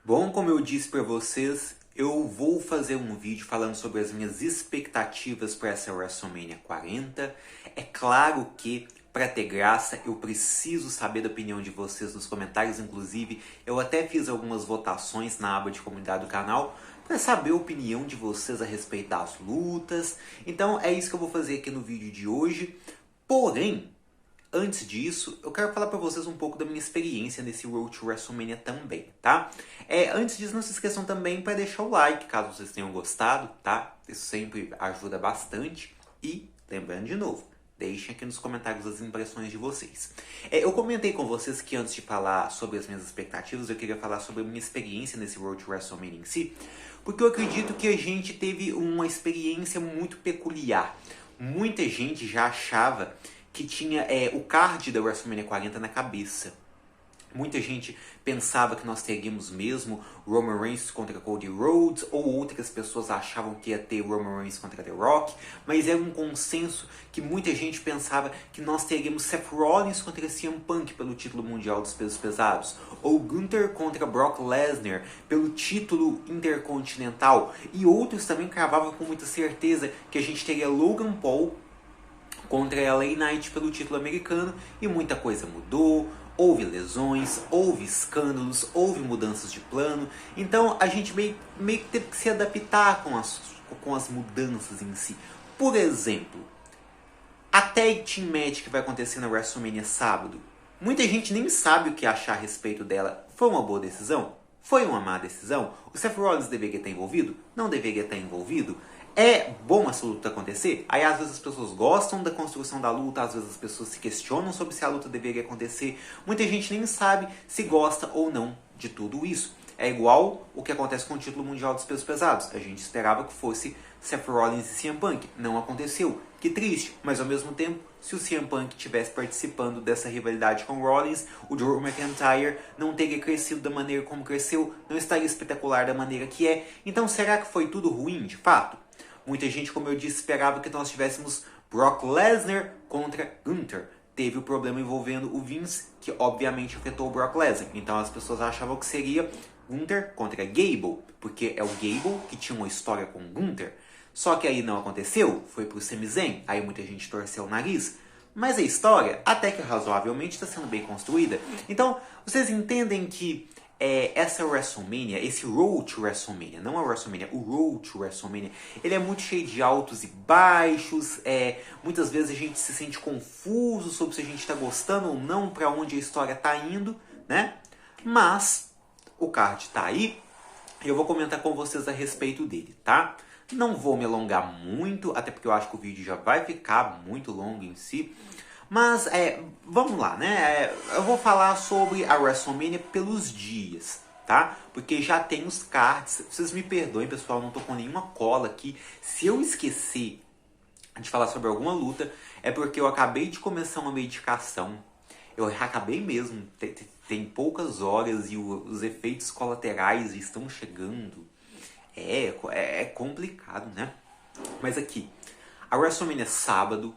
Bom, como eu disse para vocês, eu vou fazer um vídeo falando sobre as minhas expectativas para essa WrestleMania 40. É claro que para ter graça eu preciso saber da opinião de vocês nos comentários, inclusive eu até fiz algumas votações na aba de comunidade do canal para saber a opinião de vocês a respeito das lutas. Então é isso que eu vou fazer aqui no vídeo de hoje. Porém, antes disso, eu quero falar para vocês um pouco da minha experiência nesse Road to WrestleMania também, tá? Antes disso, não se esqueçam também para deixar o like, caso vocês tenham gostado, tá? Isso sempre ajuda bastante. E, lembrando de novo, deixem aqui nos comentários as impressões de vocês. Eu comentei com vocês que antes de falar sobre as minhas expectativas, eu queria falar sobre a minha experiência nesse Road to WrestleMania em si, porque eu acredito que a gente teve uma experiência muito peculiar. Muita gente já achava que tinha o card da WrestleMania 40 na cabeça. Muita gente pensava que nós teríamos mesmo Roman Reigns contra Cody Rhodes, ou outras pessoas achavam que ia ter Roman Reigns contra The Rock, mas era um consenso que muita gente pensava que nós teríamos Seth Rollins contra CM Punk pelo título mundial dos pesos pesados, ou Gunther contra Brock Lesnar pelo título intercontinental, e outros também cravavam com muita certeza que a gente teria Logan Paul contra a LA Knight pelo título americano, e muita coisa mudou, houve lesões, houve escândalos, houve mudanças de plano, então a gente meio que teve que se adaptar com as mudanças em si. Por exemplo, a Tag Team Match que vai acontecer na WrestleMania sábado, muita gente nem sabe o que achar a respeito dela. Foi uma boa decisão? Foi uma má decisão? O Seth Rollins deveria estar envolvido? Não deveria estar envolvido? É bom essa luta acontecer? Aí às vezes as pessoas gostam da construção da luta, às vezes as pessoas se questionam sobre se a luta deveria acontecer. Muita gente nem sabe se gosta ou não de tudo isso. É igual o que acontece com o título mundial dos pesos pesados. A gente esperava que fosse Seth Rollins e CM Punk. Não aconteceu. Que triste. Mas ao mesmo tempo, se o CM Punk estivesse participando dessa rivalidade com Rollins, o Drew McIntyre não teria crescido da maneira como cresceu, não estaria espetacular da maneira que é. Então será que foi tudo ruim de fato? Muita gente, como eu disse, esperava que nós tivéssemos Brock Lesnar contra Gunther. Teve o problema envolvendo o Vince, que obviamente afetou o Brock Lesnar. Então as pessoas achavam que seria Gunther contra Gable, porque é o Gable que tinha uma história com Gunther. Só que aí não aconteceu, foi pro Sami Zayn, aí muita gente torceu o nariz. Mas a história, até que razoavelmente, está sendo bem construída. Então, vocês entendem que essa WrestleMania, esse Road to WrestleMania, não a WrestleMania, o Road to WrestleMania, ele é muito cheio de altos e baixos, muitas vezes a gente se sente confuso sobre se a gente está gostando ou não, para onde a história está indo, né? Mas o card está aí e eu vou comentar com vocês a respeito dele, tá? Não vou me alongar muito, até porque eu acho que o vídeo já vai ficar muito longo em si. Mas, vamos lá, né? Eu vou falar sobre a WrestleMania pelos dias, tá? Porque já tem os cards. Vocês me perdoem, pessoal, não tô com nenhuma cola aqui. Se eu esquecer de falar sobre alguma luta, é porque eu acabei de começar uma medicação. Eu acabei mesmo, tem poucas horas e os efeitos colaterais estão chegando. É complicado, né? Mas aqui, a WrestleMania sábado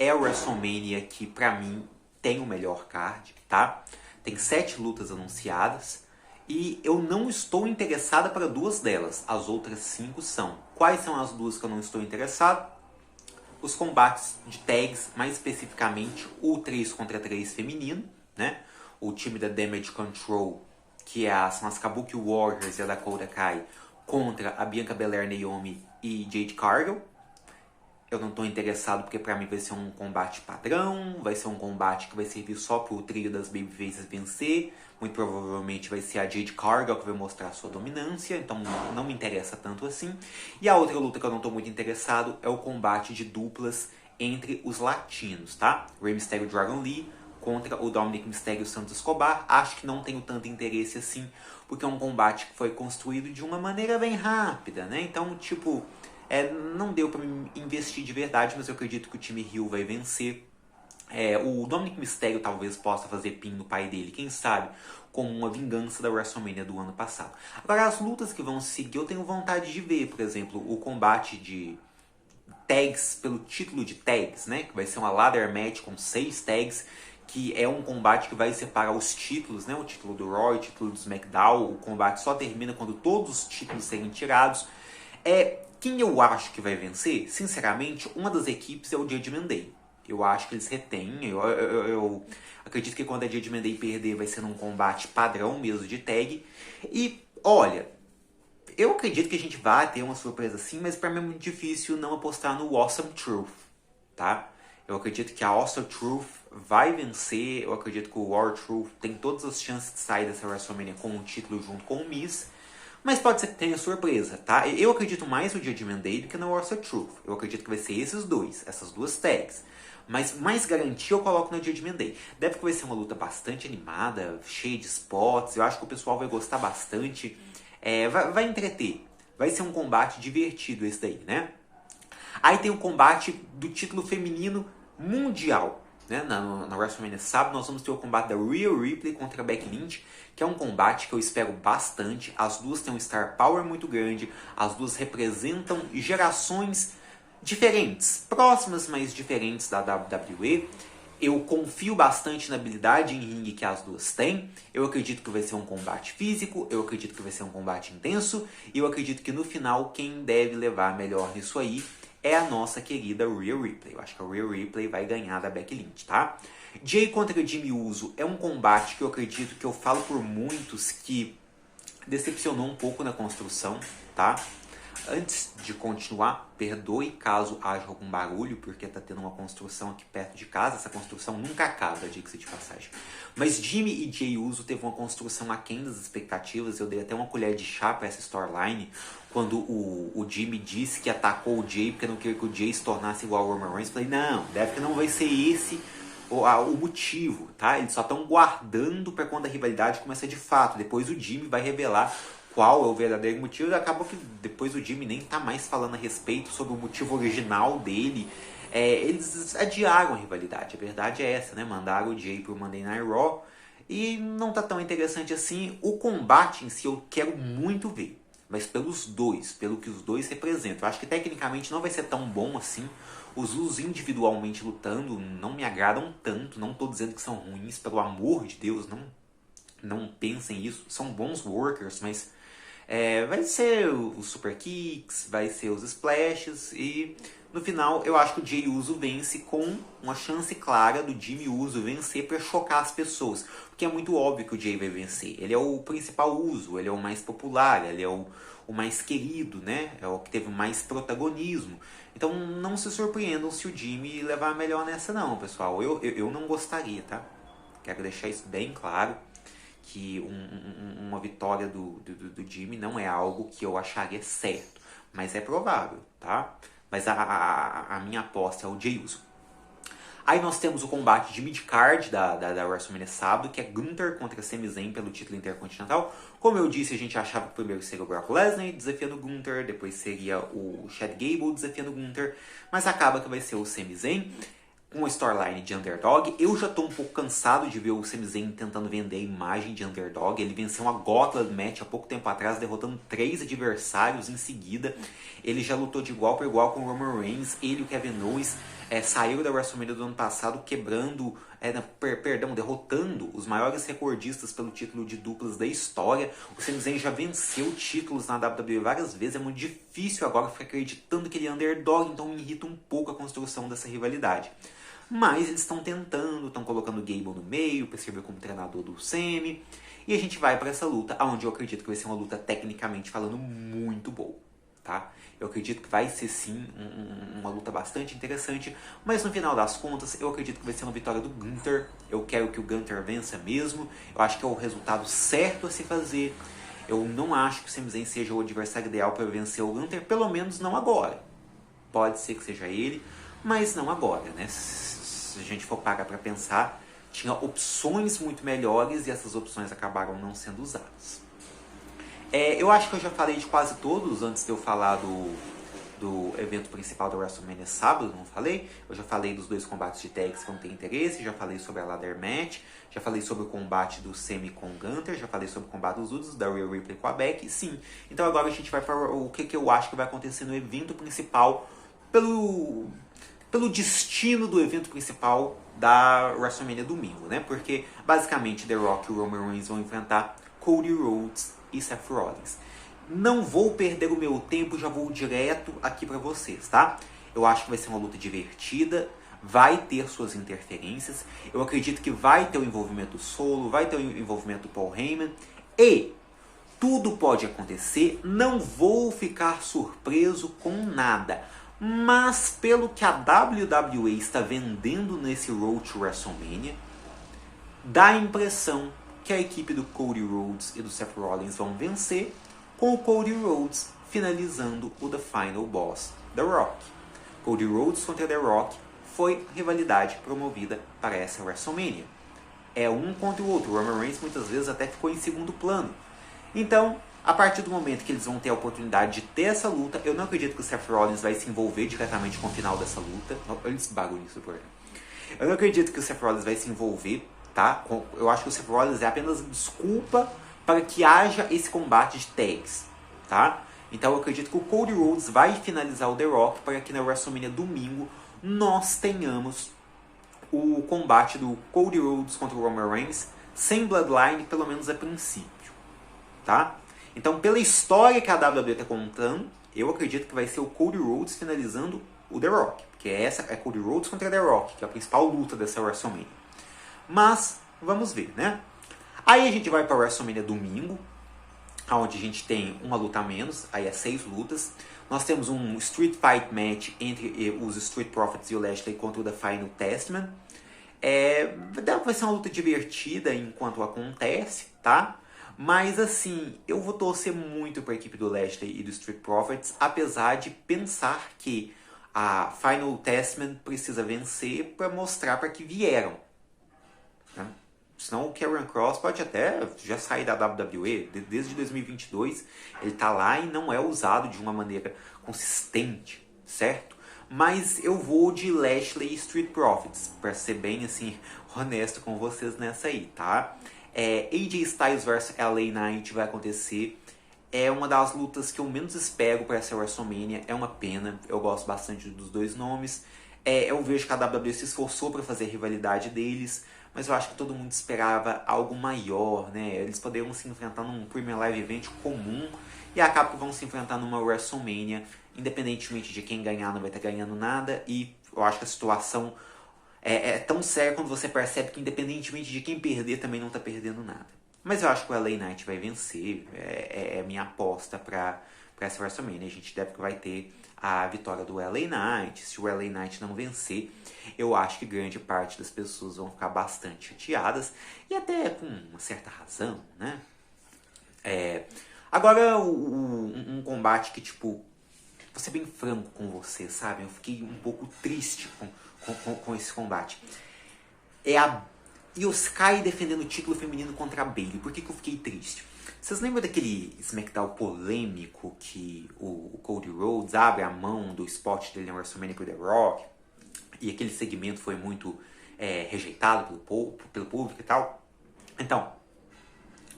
é a WrestleMania que, pra mim, tem o melhor card, tá? Tem 7 lutas anunciadas e eu não estou interessada para 2 delas. As outras 5 são. Quais são as 2 que eu não estou interessado? Os combates de tags, mais especificamente o 3 contra 3 feminino, né? O time da Damage Control, que são as Kabuki Warriors e a Dakota Kai, contra a Bianca Belair, Naomi e Jade Cargill. Eu não estou interessado porque pra mim vai ser um combate padrão, vai ser um combate que vai servir só pro trio das Babyfaces vencer. Muito provavelmente vai ser a Jade Cargill que vai mostrar sua dominância, então não me interessa tanto assim. E a outra luta que eu não estou muito interessado é o combate de duplas entre os latinos, tá? Rey Mysterio e Dragon Lee contra o Dominic Mysterio e o Santos Escobar. Acho que não tenho tanto interesse assim, porque é um combate que foi construído de uma maneira bem rápida, né? Então, tipo, não deu pra me investir de verdade, mas eu acredito que o time Hill vai vencer. O Dominic Mysterio talvez possa fazer pin no pai dele, quem sabe, como uma vingança da WrestleMania do ano passado. Agora, as lutas que vão seguir eu tenho vontade de ver, por exemplo, o combate de tags pelo título de tags, né? Que vai ser uma ladder match com 6 tags, que é um combate que vai separar os títulos, né? O título do Raw e o título do SmackDown. O combate só termina quando todos os títulos serem tirados. Quem eu acho que vai vencer? Sinceramente, uma das equipes é o Judgment Day. Eu acho que eles retêm. Eu acredito que quando a Judgment Day perder vai ser num combate padrão mesmo de tag. E, olha, eu acredito que a gente vai ter uma surpresa assim, mas para mim é muito difícil não apostar no Awesome Truth, tá? Eu acredito que a Awesome Truth vai vencer. Eu acredito que o War Truth tem todas as chances de sair dessa WrestleMania com o título junto com o Miz. Mas pode ser que tenha surpresa, tá? Eu acredito mais no Judgment Day do que no Awesome Truth. Eu acredito que vai ser esses dois, essas duas tags. Mas mais garantia eu coloco no Judgment Day. Deve que vai ser uma luta bastante animada, cheia de spots. Eu acho que o pessoal vai gostar bastante. Vai entreter. Vai ser um combate divertido esse daí, né? Aí tem o combate do título feminino mundial. Né? Na WrestleMania sábado nós vamos ter o combate da Rhea Ripley contra a Becky Lynch, que é um combate que eu espero bastante. As duas têm um star power muito grande, as duas representam gerações diferentes, próximas, mas diferentes da WWE. Eu confio bastante na habilidade em ringue que as duas têm. Eu acredito que vai ser um combate físico, eu acredito que vai ser um combate intenso, e eu acredito que no final quem deve levar melhor nisso aí é a nossa querida Rhea Ripley. Eu acho que a Rhea Ripley vai ganhar da Becky Lynch, tá? Jay contra Jimmy Uso é um combate que eu acredito que eu falo por muitos que decepcionou um pouco na construção, tá? Antes de continuar, perdoe caso haja algum barulho, porque tá tendo uma construção aqui perto de casa. Essa construção nunca acaba, diga-se de passagem. Mas Jimmy e Jay Uso teve uma construção aquém das expectativas. Eu dei até uma colher de chá para essa storyline, quando o Jimmy disse que atacou o Jay porque não queria que o Jay se tornasse igual ao Roman Reigns. Falei, não, deve que não vai ser esse o motivo, tá? Eles só estão guardando para quando a rivalidade começa de fato. Depois o Jimmy vai revelar qual é o verdadeiro motivo. E acabou que depois o Jimmy nem tá mais falando a respeito sobre o motivo original dele. Eles adiaram a rivalidade, a verdade é essa, né? Mandaram o Jay pro Monday Night Raw e não tá tão interessante assim. O combate em si eu quero muito ver, mas pelos dois, pelo que os dois representam. Eu acho que tecnicamente não vai ser tão bom assim. Os Usos individualmente lutando não me agradam tanto. Não tô dizendo que são ruins, pelo amor de Deus, não pensem isso. São bons workers, mas vai ser os super kicks, vai ser os splashes, e no final eu acho que o Jay Uso vence com uma chance clara do Jimmy Uso vencer para chocar as pessoas, porque é muito óbvio que o Jay vai vencer. Ele é o principal Uso, ele é o mais popular, ele é o mais querido, né? É o que teve mais protagonismo. Então não se surpreendam se o Jimmy levar melhor nessa não, pessoal. Eu não gostaria, tá? Quero deixar isso bem claro, que uma vitória do Jimmy não é algo que eu acharia certo, mas é provável, tá? Mas a minha aposta é o Jey Uso. Aí nós temos o combate de mid-card da WrestleMania sábado, que é Gunther contra Sami Zayn pelo título intercontinental. Como eu disse, a gente achava que primeiro seria o Brock Lesnar desafiando o Gunther, depois seria o Chad Gable desafiando o Gunther, mas acaba que vai ser o Sami Zayn com a storyline de underdog. Eu já tô um pouco cansado de ver o Sami Zayn tentando vender a imagem de underdog. Ele venceu uma Gauntlet match há pouco tempo atrás, derrotando 3 adversários em seguida. Ele já lutou de igual para igual com o Roman Reigns. Ele e o Kevin Owens saíram da WrestleMania do ano passado quebrando, derrotando os maiores recordistas pelo título de duplas da história. O Sami Zayn já venceu títulos na WWE várias vezes. É muito difícil agora ficar acreditando que ele é underdog, então me irrita um pouco a construção dessa rivalidade. Mas eles estão tentando, estão colocando o Gable no meio para servir como treinador do Sami. E a gente vai para essa luta, onde eu acredito que vai ser uma luta tecnicamente falando muito boa, tá? Eu acredito que vai ser sim uma luta bastante interessante, mas no final das contas eu acredito que vai ser uma vitória do Gunther. Eu quero que o Gunther vença mesmo. Eu acho que é o resultado certo a se fazer. Eu não acho que o Sami Zayn seja o adversário ideal para vencer o Gunther, pelo menos não agora. Pode ser que seja ele, mas não agora, né? Se a gente for parar para pensar, tinha opções muito melhores e essas opções acabaram não sendo usadas. Eu acho que eu já falei de quase todos antes de eu falar do evento principal da WrestleMania sábado, não falei? Eu já falei dos 2 combates de tags que vão ter interesse, já falei sobre a ladder match, já falei sobre o combate do Sami com o Gunther, já falei sobre o combate dos Usos, da Rhea Ripley com a Becky, sim. Então agora a gente vai para o que eu acho que vai acontecer no evento principal pelo destino do evento principal da WrestleMania domingo, né? Porque basicamente The Rock e o Roman Reigns vão enfrentar Cody Rhodes e Seth Rollins. Não vou perder o meu tempo, já vou direto aqui pra vocês, tá? Eu acho que vai ser uma luta divertida, vai ter suas interferências, eu acredito que vai ter o envolvimento Solo, vai ter o envolvimento Paul Heyman, e tudo pode acontecer, não vou ficar surpreso com nada. Mas pelo que a WWE está vendendo nesse Road to WrestleMania, dá a impressão que a equipe do Cody Rhodes e do Seth Rollins vão vencer, com o Cody Rhodes finalizando o The Final Boss, The Rock. Cody Rhodes contra The Rock foi rivalidade promovida para essa WrestleMania. É um contra o outro. O Roman Reigns muitas vezes até ficou em segundo plano. Então, a partir do momento que eles vão ter a oportunidade de ter essa luta, eu não acredito que o Seth Rollins vai se envolver diretamente com o final dessa luta. Olha esse barulho, isso por aí. Eu não acredito que o Seth Rollins vai se envolver, tá? Eu acho que o Seth Rollins é apenas desculpa para que haja esse combate de tags, tá? Então eu acredito que o Cody Rhodes vai finalizar o The Rock para que na WrestleMania domingo nós tenhamos o combate do Cody Rhodes contra o Roman Reigns sem Bloodline, pelo menos a princípio, tá? Então, pela história que a WWE está contando, eu acredito que vai ser o Cody Rhodes finalizando o The Rock, porque essa é Cody Rhodes contra The Rock, que é a principal luta dessa WrestleMania. Mas vamos ver, né? Aí a gente vai para a WrestleMania domingo, onde a gente tem uma luta a menos, aí é 6 lutas. Nós temos um Street Fight Match entre os Street Profits e o Lashley contra o The Final Testament. Vai ser uma luta divertida enquanto acontece, tá? Mas assim, eu vou torcer muito para a equipe do Lashley e do Street Profits, apesar de pensar que a Final Testament precisa vencer para mostrar para que vieram, né? Senão o Karrion Kross pode até já sair da WWE. Desde 2022 ele tá lá e não é usado de uma maneira consistente, certo? Mas eu vou de Lashley e Street Profits, para ser bem assim honesto com vocês nessa aí, tá? AJ Styles vs LA Knight vai acontecer. É uma das lutas que eu menos espero para essa WrestleMania. É uma pena, eu gosto bastante dos dois nomes. Eu vejo que a WWE se esforçou para fazer a rivalidade deles, mas eu acho que todo mundo esperava algo maior, né? Eles poderiam se enfrentar num Premium Live Event comum e acabam que vão se enfrentar numa WrestleMania. Independentemente de quem ganhar, não vai estar ganhando nada. E eu acho que a situação é tão séria quando você percebe que independentemente de quem perder, também não está perdendo nada. Mas eu acho que o LA Knight vai vencer. É minha aposta para essa WrestleMania. A gente deve que vai ter a vitória do LA Knight. Se o LA Knight não vencer, eu acho que grande parte das pessoas vão ficar bastante chateadas. E até com uma certa razão, né? Agora, um combate que, tipo, vou ser bem franco com você, sabe? Eu fiquei um pouco triste com esse combate. É a Io Sky defendendo o título feminino contra a Bayley. Por que eu fiquei triste? Vocês lembram daquele SmackDown polêmico que o Cody Rhodes abre a mão do spot dele na WrestleMania pro The Rock? E aquele segmento foi muito rejeitado pelo público e tal? Então,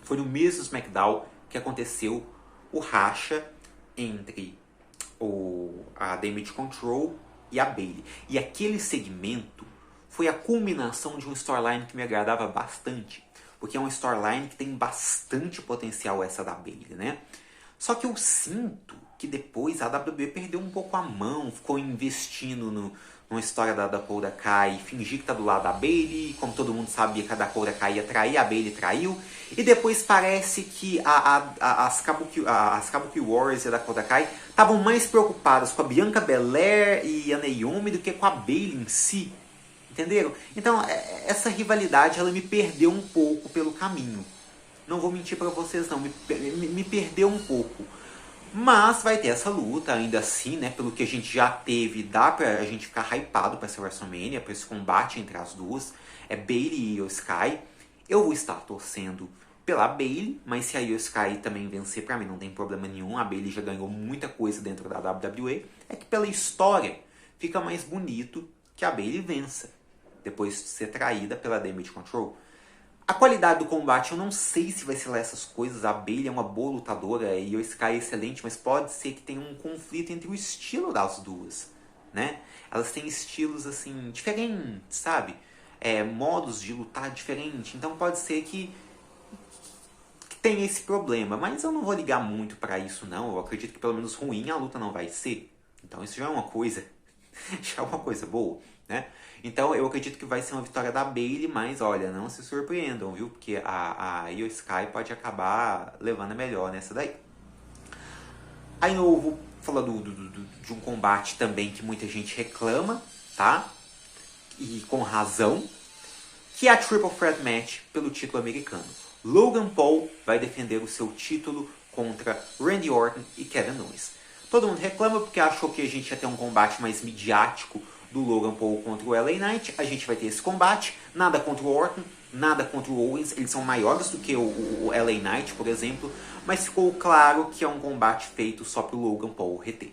foi no mesmo SmackDown que aconteceu o racha entre a Damage Control e a Bayley. E aquele segmento foi a culminação de um storyline que me agradava bastante, porque é uma storyline que tem bastante potencial, essa da Bayley, né? Só que eu sinto que depois a WWE perdeu um pouco a mão, ficou investindo numa história da Dakota Kai, fingir que tá do lado da Bayley, como todo mundo sabia que a Dakota Kai ia trair, a Bayley traiu, e depois parece que as Kabuki Warriors e a Dakota Kai estavam mais preocupadas com a Bianca Belair e a Naomi do que com a Bayley em si, entenderam? Então essa rivalidade ela me perdeu um pouco pelo caminho. Não vou mentir pra vocês não, me perdeu um pouco. Mas vai ter essa luta, ainda assim, né? Pelo que a gente já teve, dá pra gente ficar hypado pra essa WrestleMania, pra esse combate entre as duas. É Bayley e Io Sky. Eu vou estar torcendo pela Bayley, mas se a Io Sky também vencer, pra mim não tem problema nenhum. A Bayley já ganhou muita coisa dentro da WWE. É que pela história fica mais bonito que a Bayley vença, depois de ser traída pela Damage Control. A qualidade do combate, eu não sei se vai ser lá essas coisas. A Bayley é uma boa lutadora e o Sky é excelente, mas pode ser que tenha um conflito entre o estilo das duas. né? Elas têm estilos, assim, diferentes, sabe? Modos de lutar diferentes. Então pode ser que tenha esse problema. Mas eu não vou ligar muito pra isso, não. Eu acredito que pelo menos ruim a luta não vai ser. Então isso já é uma coisa, já é uma coisa boa, né? Então eu acredito que vai ser uma vitória da Bayley, mas olha, não se surpreendam, viu? Porque a Io Sky pode acabar levando a melhor nessa daí. Aí eu vou falar de um combate também que muita gente reclama, tá? E com razão, que é a Triple Threat Match pelo título americano. Logan Paul vai defender o seu título contra Randy Orton e Kevin Owens. Todo mundo reclama porque achou que a gente ia ter um combate mais midiático do Logan Paul contra o LA Knight. A gente vai ter esse combate, nada contra o Orton, nada contra o Owens. Eles são maiores do que o LA Knight, por exemplo. Mas ficou claro que é um combate feito só pro Logan Paul reter,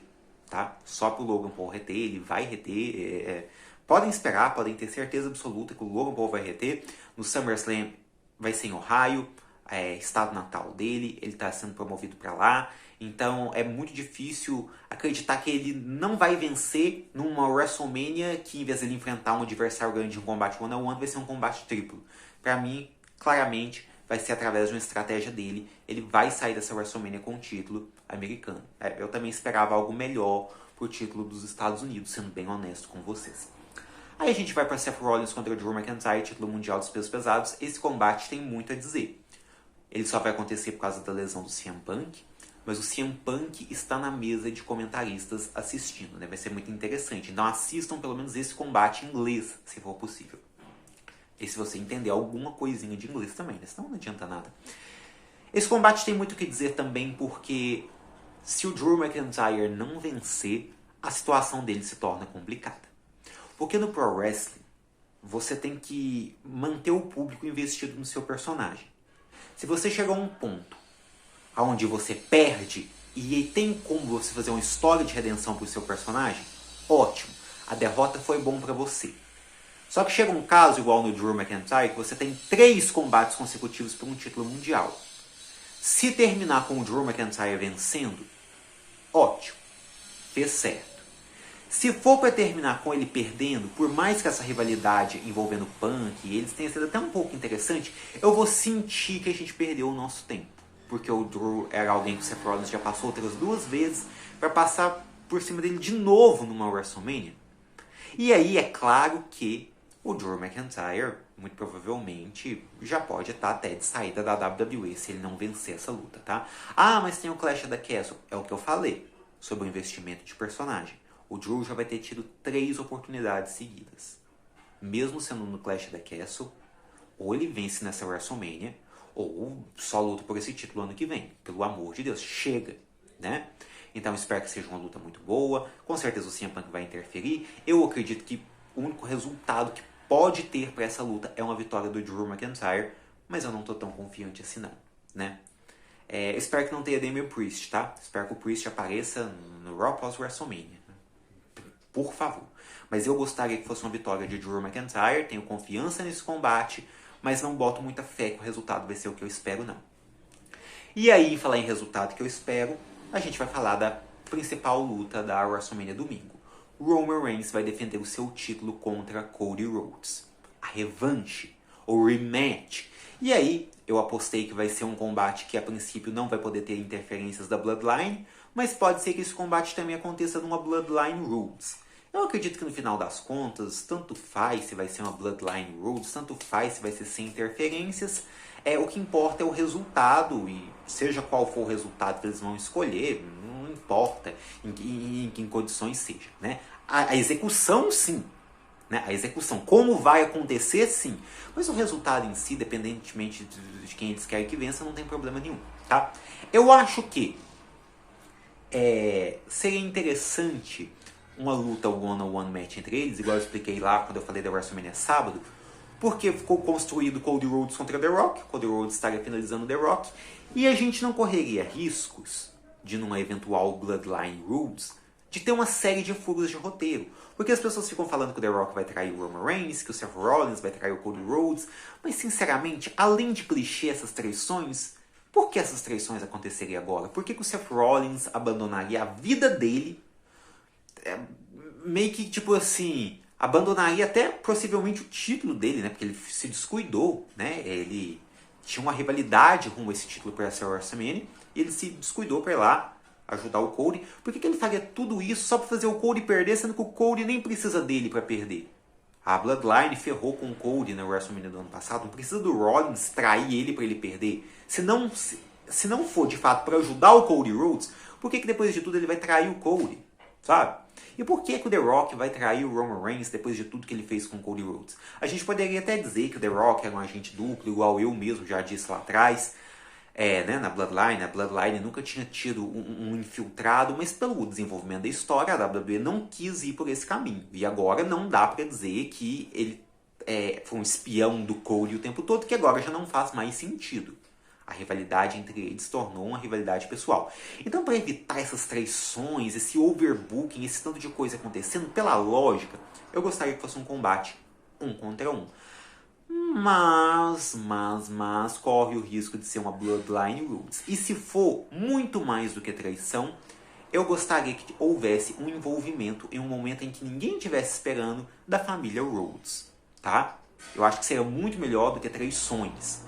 tá? Só pro Logan Paul reter, ele vai reter. Podem esperar, podem ter certeza absoluta que o Logan Paul vai reter. No SummerSlam vai ser em Ohio, estado natal dele, ele está sendo promovido para lá. Então é muito difícil acreditar que ele não vai vencer numa WrestleMania que, em vez de ele enfrentar um adversário grande de um combate one-on-one, vai ser um combate triplo. Para mim, claramente, vai ser através de uma estratégia dele. Ele vai sair dessa WrestleMania com o título americano. Eu também esperava algo melhor pro título dos Estados Unidos, sendo bem honesto com vocês. Aí a gente vai para Seth Rollins contra Drew McIntyre, título mundial dos pesos pesados. Esse combate tem muito a dizer. Ele só vai acontecer por causa da lesão do CM Punk, mas o CM Punk está na mesa de comentaristas assistindo, né? Vai ser muito interessante. Então assistam pelo menos esse combate em inglês, se for possível. E se você entender alguma coisinha de inglês também, né? Senão não adianta nada. Esse combate tem muito o que dizer também porque se o Drew McIntyre não vencer, a situação dele se torna complicada. Porque no Pro Wrestling, você tem que manter o público investido no seu personagem. Se você chegar a um ponto onde você perde e tem como você fazer uma história de redenção para o seu personagem, ótimo. A derrota foi bom para você. Só que chega um caso, igual no Drew McIntyre, que você tem 3 combates consecutivos por um título mundial. Se terminar com o Drew McIntyre vencendo, ótimo. Fez certo. Se for para terminar com ele perdendo, por mais que essa rivalidade envolvendo Punk e eles tenha sido até um pouco interessante, eu vou sentir que a gente perdeu o nosso tempo. Porque o Drew era alguém que o Seth Rollins já passou outras 2 vezes para passar por cima dele de novo numa WrestleMania. E aí é claro que o Drew McIntyre, muito provavelmente, já pode estar até de saída da WWE se ele não vencer essa luta, tá? Ah, mas tem o Clash of the Castle. É o que eu falei sobre o investimento de personagem. O Drew já vai ter tido 3 oportunidades seguidas. Mesmo sendo no Clash of the Castle, ou ele vence nessa WrestleMania, ou só luta por esse título ano que vem. Pelo amor de Deus, chega, né? Então espero que seja uma luta muito boa. Com certeza o CM Punk vai interferir. Eu acredito que o único resultado que pode ter para essa luta é uma vitória do Drew McIntyre, mas eu não tô tão confiante assim não, né? Espero que não tenha Damian Priest, tá? Espero que o Priest apareça no Raw pós-WrestleMania. Por favor. Mas eu gostaria que fosse uma vitória de Drew McIntyre. Tenho confiança nesse combate, mas não boto muita fé que o resultado vai ser o que eu espero, não. E aí, falar em resultado que eu espero, a gente vai falar da principal luta da WrestleMania domingo. Roman Reigns vai defender o seu título contra Cody Rhodes. A revanche, ou rematch. E aí, eu apostei que vai ser um combate que a princípio não vai poder ter interferências da Bloodline, mas pode ser que esse combate também aconteça numa Bloodline Rules. Eu acredito que no final das contas, tanto faz se vai ser uma Bloodline Rules, tanto faz se vai ser sem interferências. O que importa é o resultado, e seja qual for o resultado que eles vão escolher, não importa em que condições seja, né? A execução, sim. Né? A execução, como vai acontecer, sim. Mas o resultado em si, dependentemente de quem eles querem que vença, não tem problema nenhum, tá? Eu acho que seria interessante uma luta one-on-one match entre eles, igual eu expliquei lá quando eu falei da WrestleMania sábado, porque ficou construído Cody Rhodes contra The Rock, Cody Rhodes estaria finalizando The Rock, e a gente não correria riscos de, numa eventual Bloodline Rules, de ter uma série de fugas de roteiro. Porque as pessoas ficam falando que o The Rock vai trair o Roman Reigns, que o Seth Rollins vai trair o Cody Rhodes, mas sinceramente, além de clichê essas traições, por que essas traições aconteceriam agora? Por que o Seth Rollins abandonaria a vida dele meio que, tipo assim, abandonaria até possivelmente o título dele, né? Porque ele se descuidou, né? Ele tinha uma rivalidade rumo a esse título para essa WrestleMania e ele se descuidou para ir lá ajudar o Cody. Por que ele faria tudo isso só para fazer o Cody perder, sendo que o Cody nem precisa dele para perder? A Bloodline ferrou com o Cody na WrestleMania do ano passado. Não precisa do Rollins trair ele para ele perder. Se não for de fato para ajudar o Cody Rhodes, por que depois de tudo ele vai trair o Cody? Sabe? E por que o The Rock vai trair o Roman Reigns depois de tudo que ele fez com o Cody Rhodes? A gente poderia até dizer que o The Rock era um agente duplo, igual eu mesmo já disse lá atrás, né, na Bloodline. A Bloodline nunca tinha tido um infiltrado, mas pelo desenvolvimento da história, a WWE não quis ir por esse caminho. E agora não dá pra dizer que ele foi um espião do Cody o tempo todo, que agora já não faz mais sentido. A rivalidade entre eles se tornou uma rivalidade pessoal. Então, para evitar essas traições, esse overbooking, esse tanto de coisa acontecendo, pela lógica, eu gostaria que fosse um combate 1 contra 1. Mas corre o risco de ser uma Bloodline Rhodes. E se for muito mais do que traição, eu gostaria que houvesse um envolvimento em um momento em que ninguém estivesse esperando da família Rhodes, tá? Eu acho que seria muito melhor do que traições.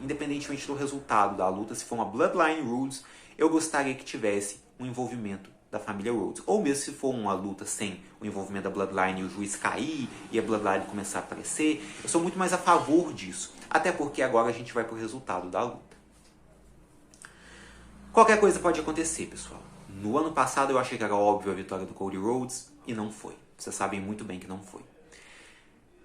Independentemente do resultado da luta, se for uma Bloodline Rhodes, eu gostaria que tivesse um envolvimento da família Rhodes. Ou mesmo se for uma luta sem o envolvimento da Bloodline e o juiz cair e a Bloodline começar a aparecer, eu sou muito mais a favor disso. Até porque agora a gente vai pro resultado da luta. Qualquer coisa pode acontecer, pessoal. No ano passado eu achei que era óbvio a vitória do Cody Rhodes e não foi. Vocês sabem muito bem que não foi.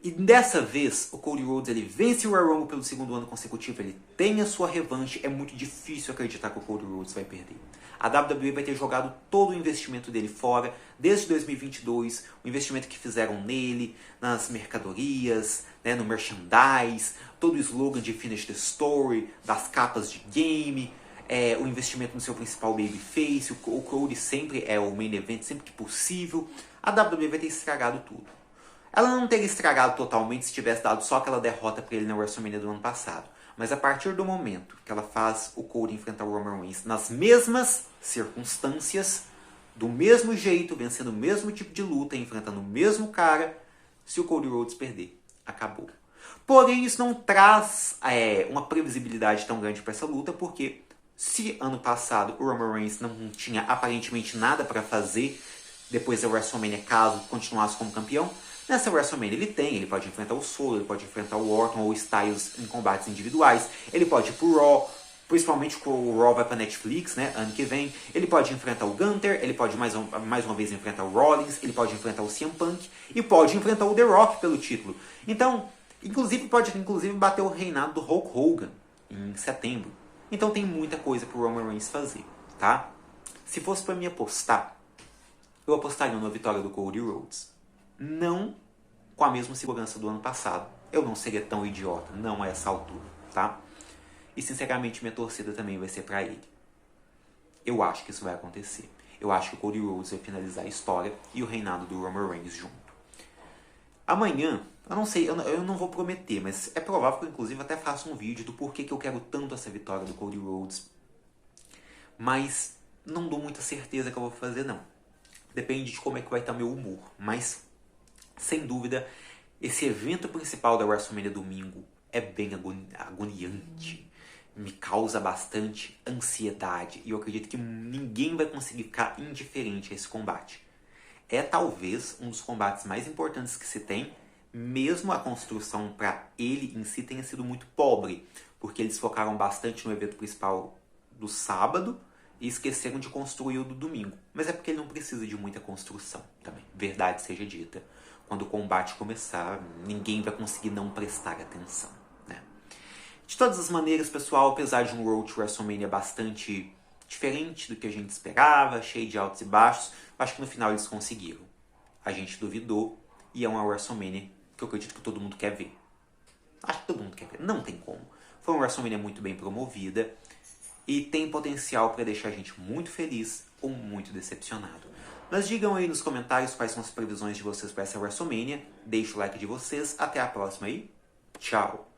E dessa vez, o Cody Rhodes ele vence o Royal Rumble pelo segundo ano consecutivo, ele tem a sua revanche, é muito difícil acreditar que o Cody Rhodes vai perder. A WWE vai ter jogado todo o investimento dele fora, desde 2022, o investimento que fizeram nele, nas mercadorias, né, no merchandise, todo o slogan de Finish the Story, das capas de game, o investimento no seu principal babyface, o Cody sempre é o main event, sempre que possível. A WWE vai ter estragado tudo. Ela não teria estragado totalmente se tivesse dado só aquela derrota para ele na WrestleMania do ano passado. Mas a partir do momento que ela faz o Cody enfrentar o Roman Reigns nas mesmas circunstâncias, do mesmo jeito, vencendo o mesmo tipo de luta, enfrentando o mesmo cara, se o Cody Rhodes perder, acabou. Porém, isso não traz uma previsibilidade tão grande para essa luta, porque se ano passado o Roman Reigns não tinha aparentemente nada para fazer depois da WrestleMania, caso continuasse como campeão, nessa WrestleMania ele pode enfrentar o Solo, ele pode enfrentar o Orton ou o Styles em combates individuais, ele pode ir pro Raw, principalmente que o Raw vai pra Netflix, né, ano que vem, ele pode enfrentar o Gunther, ele pode mais uma vez enfrentar o Rollins, ele pode enfrentar o CM Punk e pode enfrentar o The Rock pelo título. Então, pode bater o reinado do Hulk Hogan em setembro. Então tem muita coisa pro Roman Reigns fazer, tá? Se fosse pra mim apostar, eu apostaria numa vitória do Cody Rhodes. Não com a mesma segurança do ano passado. Eu não seria tão idiota, não a essa altura, tá? E sinceramente minha torcida também vai ser pra ele. Eu acho que isso vai acontecer. Eu acho que o Cody Rhodes vai finalizar a história e o reinado do Roman Reigns junto. Amanhã, eu não sei, eu não vou prometer, mas é provável que eu inclusive até faça um vídeo do porquê que eu quero tanto essa vitória do Cody Rhodes. Mas não dou muita certeza que eu vou fazer, não. Depende de como é que vai estar meu humor. Mas, sem dúvida, esse evento principal da WrestleMania domingo é bem agoniante. Me causa bastante ansiedade. E eu acredito que ninguém vai conseguir ficar indiferente a esse combate. É talvez um dos combates mais importantes que se tem, mesmo a construção para ele em si tenha sido muito pobre, porque eles focaram bastante no evento principal do sábado e esqueceram de construir o do domingo. Mas é porque ele não precisa de muita construção também, verdade seja dita. Quando o combate começar, ninguém vai conseguir não prestar atenção, né? De todas as maneiras, pessoal, apesar de um Road to WrestleMania bastante diferente do que a gente esperava, cheio de altos e baixos, acho que no final eles conseguiram. A gente duvidou e é uma WrestleMania que eu acredito que todo mundo quer ver. Acho que todo mundo quer ver, não tem como. Foi uma WrestleMania muito bem promovida e tem potencial para deixar a gente muito feliz ou muito decepcionado. Mas digam aí nos comentários quais são as previsões de vocês para essa WrestleMania. Deixe o like de vocês. Até a próxima aí. Tchau.